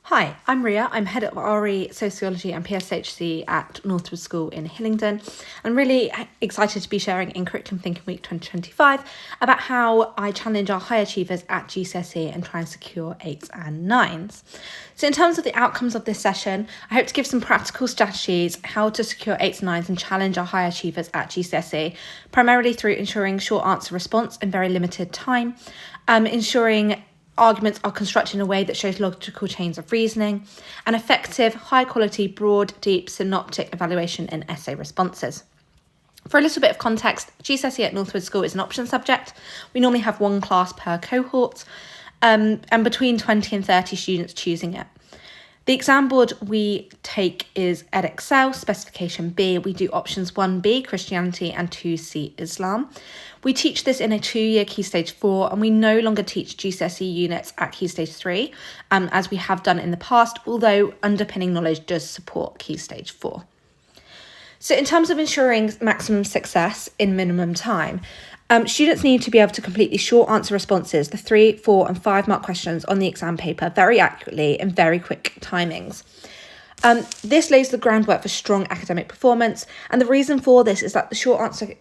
Hi, I'm Ria. I'm Head of RE Sociology and PSHC at Northwood School in Hillingdon. I'm really excited to be sharing in Curriculum Thinking Week 2025 about how I challenge our high achievers at GCSE and try and secure 8s and 9s. So in terms of the outcomes of this session, I hope to give some practical strategies how to secure 8s and 9s and challenge our high achievers at GCSE, primarily through ensuring short answer response in very limited time, ensuring arguments are constructed in a way that shows logical chains of reasoning, and effective, high-quality, broad, deep, synoptic evaluation in essay responses. For a little bit of context, GCSE at Northwood School is an option subject. We normally have one class per cohort, and between 20 and 30 students choosing it. The exam board we take is Edexcel, specification B. We do options 1B, Christianity, and 2C, Islam. We teach this in a 2-year Key Stage 4, and we no longer teach GCSE units at Key Stage 3, as we have done in the past, although underpinning knowledge does support Key Stage 4. So in terms of ensuring maximum success in minimum time, students need to be able to complete these short answer responses, the 3, 4 and 5 mark questions on the exam paper very accurately in very quick timings. This lays the groundwork for strong academic performance, and the reason for this is that the short answer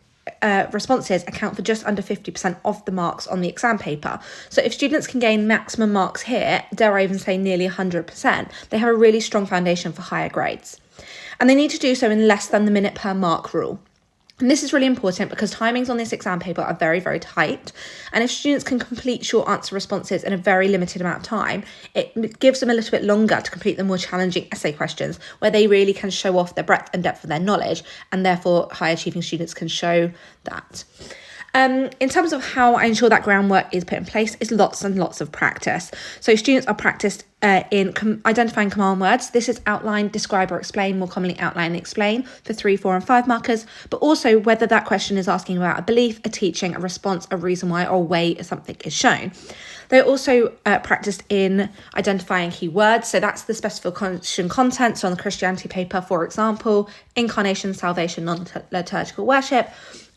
responses account for just under 50% of the marks on the exam paper. So if students can gain maximum marks here, dare I even say nearly 100%, they have a really strong foundation for higher grades. And they need to do so in less than the minute per mark rule. And this is really important because timings on this exam paper are very, very tight. And if students can complete short answer responses in a very limited amount of time, it gives them a little bit longer to complete the more challenging essay questions where they really can show off the breadth and depth of their knowledge, and therefore high achieving students can show that. In terms of how I ensure that groundwork is put in place, is lots and lots of practice. So students are practiced in identifying command words. This is outline, describe or explain, more commonly outline and explain for 3, 4 and 5 markers, but also whether that question is asking about a belief, a teaching, a response, a reason why, or a way something is shown. They're also practiced in identifying key words. So that's the specification contents on the Christianity paper, for example, incarnation, salvation, non-liturgical worship,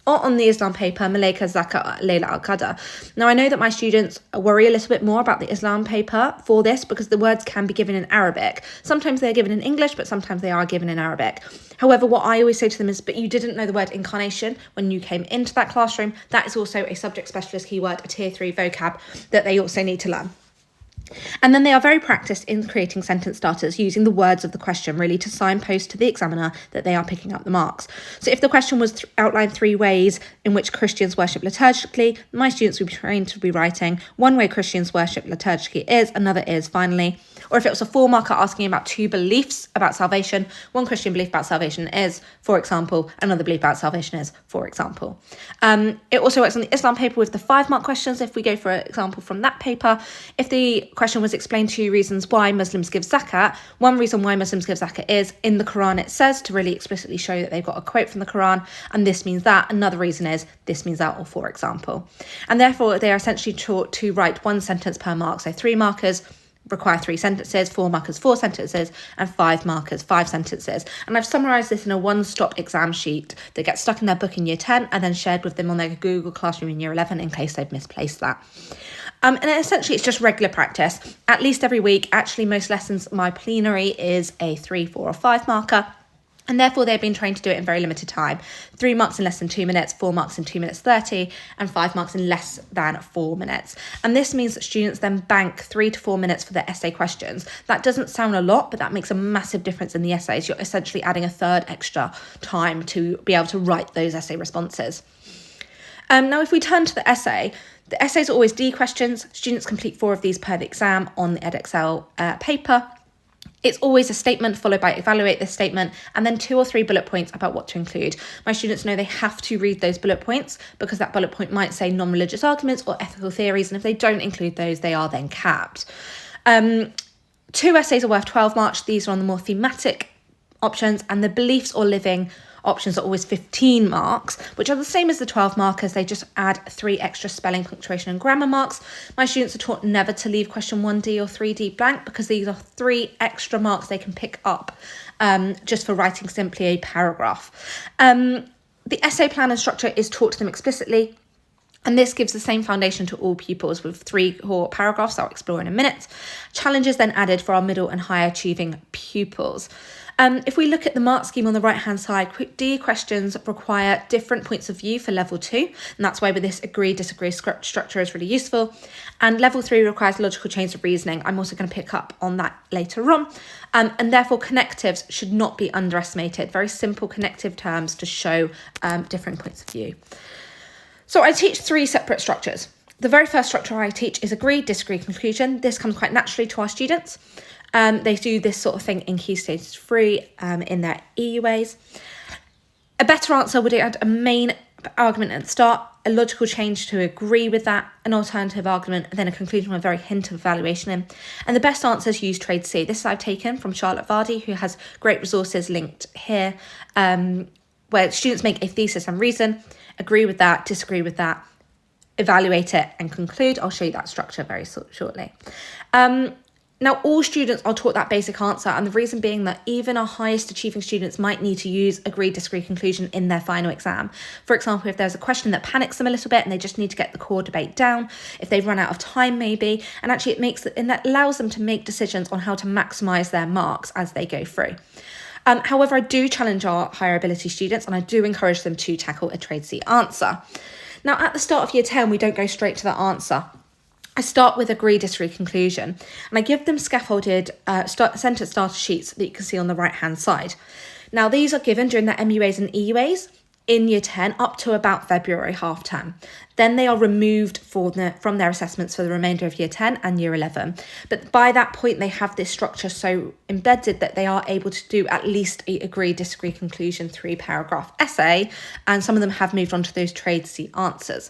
or on the Islam paper, Malaika, Zakah, Layla al-Qadr. Now, I know that my students worry a little bit more about the Islam paper for this because the words can be given in Arabic. Sometimes they're given in English, but sometimes they are given in Arabic. However, what I always say to them is, but you didn't know the word incarnation when you came into that classroom. That is also a subject specialist keyword, a tier 3 vocab that they also need to learn. And then they are very practiced in creating sentence starters using the words of the question really to signpost to the examiner that they are picking up the marks. So if the question was outlined 3 ways in which Christians worship liturgically, my students would be trained to be writing one way Christians worship liturgically is, another is, finally. Or if it was a 4 marker asking about 2 beliefs about salvation, one Christian belief about salvation is, for example, another belief about salvation is, for example. It also works on the Islam paper with the 5 mark questions. If we go for an example from that paper, if the question was explain 2 reasons why Muslims give zakat, one reason why Muslims give zakat is in the Quran it says, to really explicitly show that they've got a quote from the Quran, and this means that. Another reason is this means that, or for example. And therefore they are essentially taught to write 1 sentence per mark. So 3 markers require 3 sentences, 4 markers 4 sentences, and 5 markers 5 sentences. And I've summarised this in a one-stop exam sheet that gets stuck in their book in year 10 and then shared with them on their Google Classroom in year 11 in case they've misplaced that. And essentially it's just regular practice, at least every week. Actually, most lessons, my plenary is a 3, 4 or 5 marker. And therefore, they've been trained to do it in very limited time. 3 marks in less than 2 minutes, 4 marks in 2 minutes 30, and 5 marks in less than 4 minutes. And this means that students then bank 3 to 4 minutes for their essay questions. That doesn't sound a lot, but that makes a massive difference in the essays. You're essentially adding a third extra time to be able to write those essay responses. Now, if we turn to the essays are always D questions. Students complete 4 of these per the exam on the Edexcel paper. It's always a statement followed by evaluate this statement and then 2 or 3 bullet points about what to include. My students know they have to read those bullet points because that bullet point might say non-religious arguments or ethical theories, and if they don't include those, they are then capped. 2 essays are worth 12 marks. These are on the more thematic options, and the beliefs or living options are always 15 marks, which are the same as the 12 markers. They just add 3 extra spelling, punctuation and grammar marks. My students are taught never to leave question 1D or 3D blank because these are 3 extra marks they can pick up just for writing simply a paragraph. The essay plan and structure is taught to them explicitly. And this gives the same foundation to all pupils with 3 core paragraphs I'll explore in a minute. Challenges then added for our middle and higher achieving pupils. If we look at the mark scheme on the right-hand side, D questions require different points of view for level 2, and that's why with this agree, disagree structure is really useful. And level 3 requires logical chains of reasoning. I'm also going to pick up on that later on. And therefore, connectives should not be underestimated. Very simple connective terms to show different points of view. So I teach 3 separate structures. The very first structure I teach is agree, disagree, conclusion. This comes quite naturally to our students. They do this sort of thing in Key Stage 3 in their EUAs. A better answer would add a main argument at the start, a logical change to agree with that, an alternative argument, and then a conclusion with a very hint of evaluation in. And the best answers use Trade C. This I've taken from Charlotte Vardy, who has great resources linked here, where students make a thesis and reason, agree with that, disagree with that, evaluate it, and conclude. I'll show you that structure very shortly. Now, all students are taught that basic answer, and the reason being that even our highest achieving students might need to use agree, disagree, conclusion in their final exam. For example, if there's a question that panics them a little bit and they just need to get the core debate down, if they've run out of time maybe, and actually that allows them to make decisions on how to maximise their marks as they go through. However, I do challenge our higher ability students, and I do encourage them to tackle a Trade C answer. Now, at the start of year 10, we don't go straight to that answer. I start with agree, disagree, conclusion, and I give them scaffolded sentence starter sheets that you can see on the right-hand side. Now, these are given during their MUAs and EUAs in year 10 up to about February half term. Then they are removed from their assessments for the remainder of year 10 and year 11. But by that point, they have this structure so embedded that they are able to do at least a agree, disagree, conclusion 3-paragraph essay, and some of them have moved on to those Trade C answers.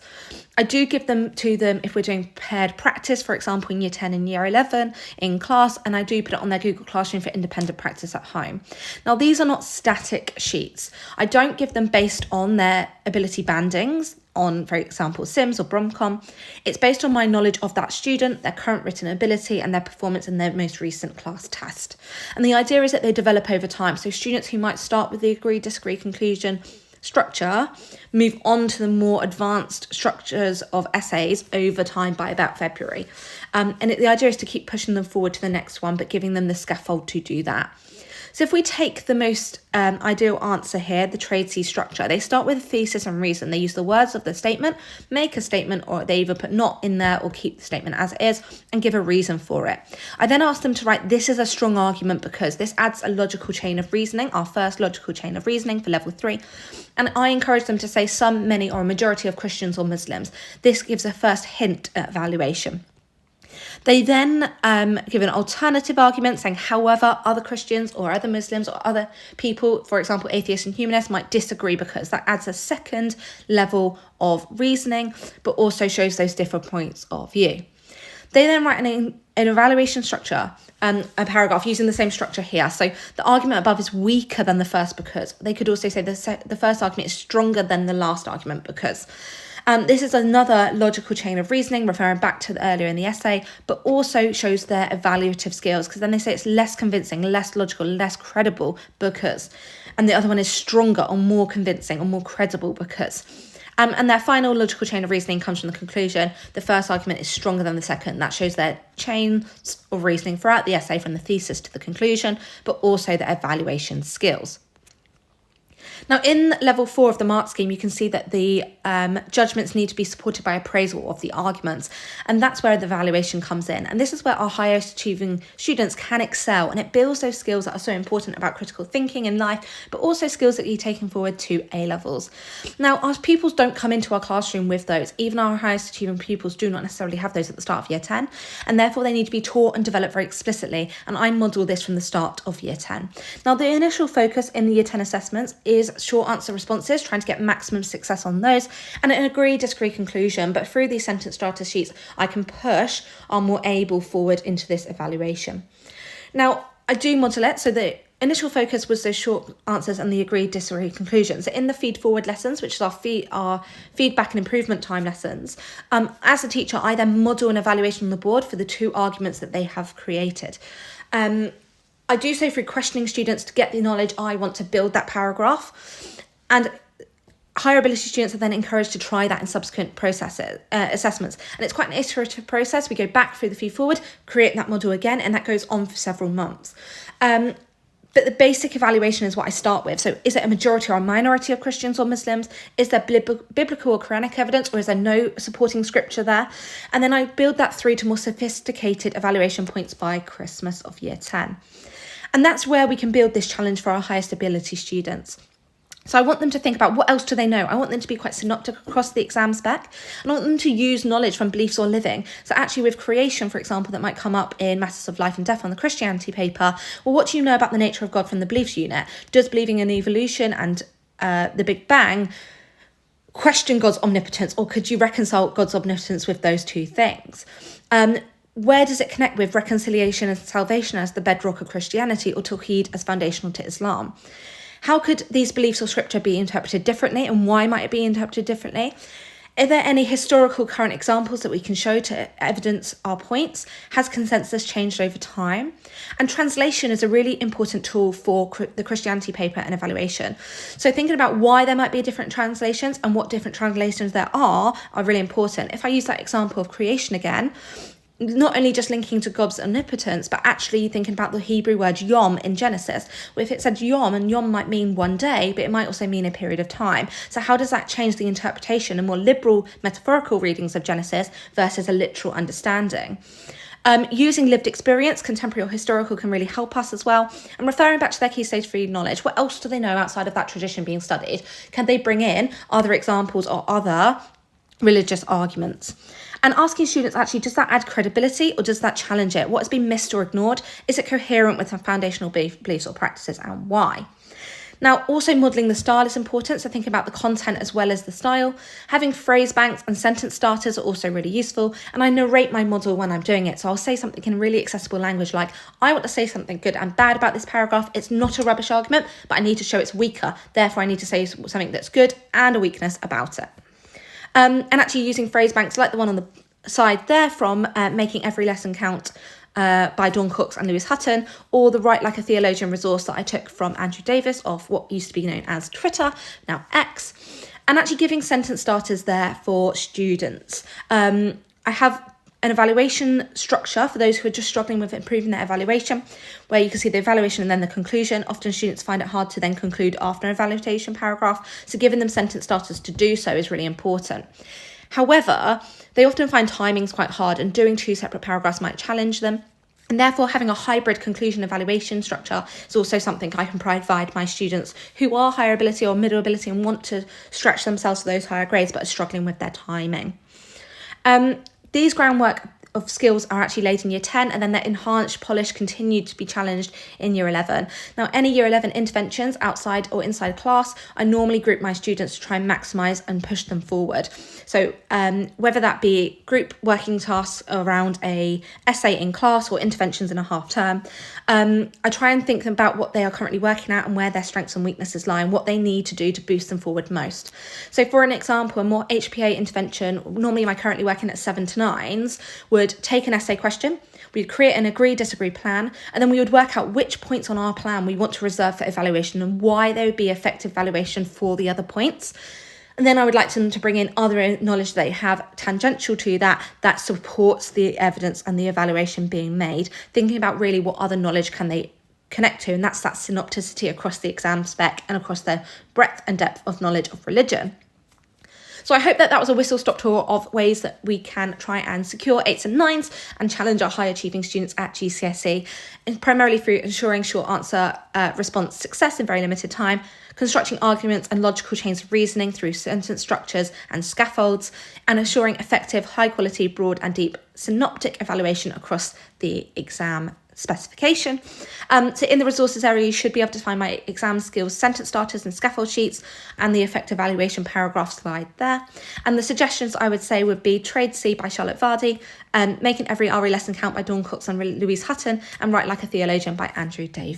I do give them to them if we're doing paired practice, for example, in year 10 and year 11 in class, and I do put it on their Google Classroom for independent practice at home. Now, these are not static sheets. I don't give them based on their ability bandings on, for example, SIMS or Bromcom. It's based on my knowledge of that student, their current written ability, and their performance in their most recent class test. And the idea is that they develop over time. So students who might start with the agree, disagree, conclusion structure move on to the more advanced structures of essays over time by about February. The idea is to keep pushing them forward to the next one, but giving them the scaffold to do that. So if we take the most ideal answer here, the Trade C structure, they start with a thesis and reason. They use the words of the statement, make a statement, or they either put not in there or keep the statement as it is and give a reason for it. I then ask them to write, this is a strong argument because this adds a logical chain of reasoning, our first logical chain of reasoning for level 3. And I encourage them to say some, many, or a majority of Christians or Muslims. This gives a first hint at evaluation. They then give an alternative argument saying, however, other Christians or other Muslims or other people, for example, atheists and humanists, might disagree because that adds a second level of reasoning, but also shows those different points of view. They then write an evaluation structure, a paragraph using the same structure here. So the argument above is weaker than the first because. They could also say the first argument is stronger than the last argument because. This is another logical chain of reasoning, referring back to earlier in the essay, but also shows their evaluative skills, because then they say it's less convincing, less logical, less credible because. And the other one is stronger or more convincing or more credible because. And their final logical chain of reasoning comes from the conclusion. The first argument is stronger than the second. That shows their chains of reasoning throughout the essay from the thesis to the conclusion, but also their evaluation skills. Now, in level 4 of the mark scheme, you can see that the judgments need to be supported by appraisal of the arguments, and that's where the evaluation comes in. And this is where our highest achieving students can excel, and it builds those skills that are so important about critical thinking in life, but also skills that you're taking forward to A-levels. Now, our pupils don't come into our classroom with those. Even our highest achieving pupils do not necessarily have those at the start of year 10, and therefore they need to be taught and developed very explicitly, and I model this from the start of year 10. Now, the initial focus in the year 10 assessments is short answer responses, trying to get maximum success on those, and an agree, disagree conclusion. But through these sentence starter sheets, I can push our more able forward into this evaluation. Now, I do model it, so the initial focus was those short answers and the agree, disagree conclusions. So in the feed forward lessons, which is our feedback and improvement time lessons, as a teacher, I then model an evaluation on the board for the 2 arguments that they have created. I do so through questioning students to get the knowledge I want to build that paragraph. And higher ability students are then encouraged to try that in subsequent assessments. And it's quite an iterative process. We go back through the feed forward, create that model again, and that goes on for several months. But the basic evaluation is what I start with. So is it a majority or a minority of Christians or Muslims? Is there biblical or Quranic evidence, or is there no supporting scripture there? And then I build that through to more sophisticated evaluation points by Christmas of year 10. And that's where we can build this challenge for our highest ability students. So I want them to think about what else do they know. I want them to be quite synoptic across the exam spec. And I want them to use knowledge from beliefs or living. So actually with creation, for example, that might come up in Matters of Life and Death on the Christianity paper. Well, what do you know about the nature of God from the beliefs unit? Does believing in evolution and the Big Bang question God's omnipotence, or could you reconcile God's omnipotence with those two things? Where does it connect with reconciliation and salvation as the bedrock of Christianity, or Tawheed as foundational to Islam? How could these beliefs or scripture be interpreted differently, and why might it be interpreted differently? Are there any historical current examples that we can show to evidence our points? Has consensus changed over time? And translation is a really important tool for the Christianity paper and evaluation. So thinking about why there might be different translations and what different translations there are really important. If I use that example of creation again, not only just linking to God's omnipotence, but actually thinking about the Hebrew word yom in Genesis. Well, if it said yom, and yom might mean one day, but it might also mean a period of time. So how does that change the interpretation and more liberal metaphorical readings of Genesis versus a literal understanding? Using lived experience, contemporary or historical, can really help us as well. And referring back to their Key Stage 3 knowledge, what else do they know outside of that tradition being studied? Can they bring in other examples or other religious arguments? And asking students, actually, does that add credibility or does that challenge it? What has been missed or ignored? Is it coherent with some foundational beliefs or practices, and why? Now, also modelling the style is important, so think about the content as well as the style. Having phrase banks and sentence starters are also really useful, and I narrate my model when I'm doing it, so I'll say something in really accessible language like, I want to say something good and bad about this paragraph. It's not a rubbish argument, but I need to show it's weaker. Therefore, I need to say something that's good and a weakness about it. And actually using phrase banks like the one on the side there from Making Every Lesson Count by Dawn Cox and Lewis Hutton, or the Write Like a Theologian resource that I took from Andrew Davis of what used to be known as Twitter, now X, and actually giving sentence starters there for students. I have an evaluation structure for those who are just struggling with improving their evaluation, where you can see the evaluation and then the conclusion. Often students find it hard to then conclude after an evaluation paragraph, so giving them sentence starters to do so is really important. However, they often find timings quite hard, and doing two separate paragraphs might challenge them. And therefore, having a hybrid conclusion evaluation structure is also something I can provide my students who are higher ability or middle ability and want to stretch themselves to those higher grades but are struggling with their timing. These groundwork of skills are actually laid in year 10, and then they're enhanced, polished, continued to be challenged in year 11. Now, any year 11 interventions outside or inside class, I normally group my students to try and maximise and push them forward. So whether that be group working tasks around a essay in class or interventions in a half term, I try and think about what they are currently working at and where their strengths and weaknesses lie and what they need to do to boost them forward most. So for an example, a more HPA intervention, normally am I currently working at 7 to 9s, would take an essay question, we'd create an agree-disagree plan, and then we would work out which points on our plan we want to reserve for evaluation and why they would be effective evaluation for the other points. And then I would like them to bring in other knowledge they have tangential to that supports the evidence and the evaluation being made, thinking about really what other knowledge can they connect to, and that's that synopticity across the exam spec and across the breadth and depth of knowledge of religion. So I hope that was a whistle-stop tour of ways that we can try and secure 8s and 9s and challenge our high-achieving students at GCSE, and primarily through ensuring short answer response success in very limited time, constructing arguments and logical chains of reasoning through sentence structures and scaffolds, and ensuring effective, high-quality, broad and deep synoptic evaluation across the exam specification. So in the resources area, you should be able to find my exam skills sentence starters and scaffold sheets and the effective evaluation paragraph slide there. And the suggestions I would say would be Trade C by Charlotte Vardy, Making Every RE Lesson Count by Dawn Cox and Louise Hutton, and Write Like a Theologian by Andrew Davis.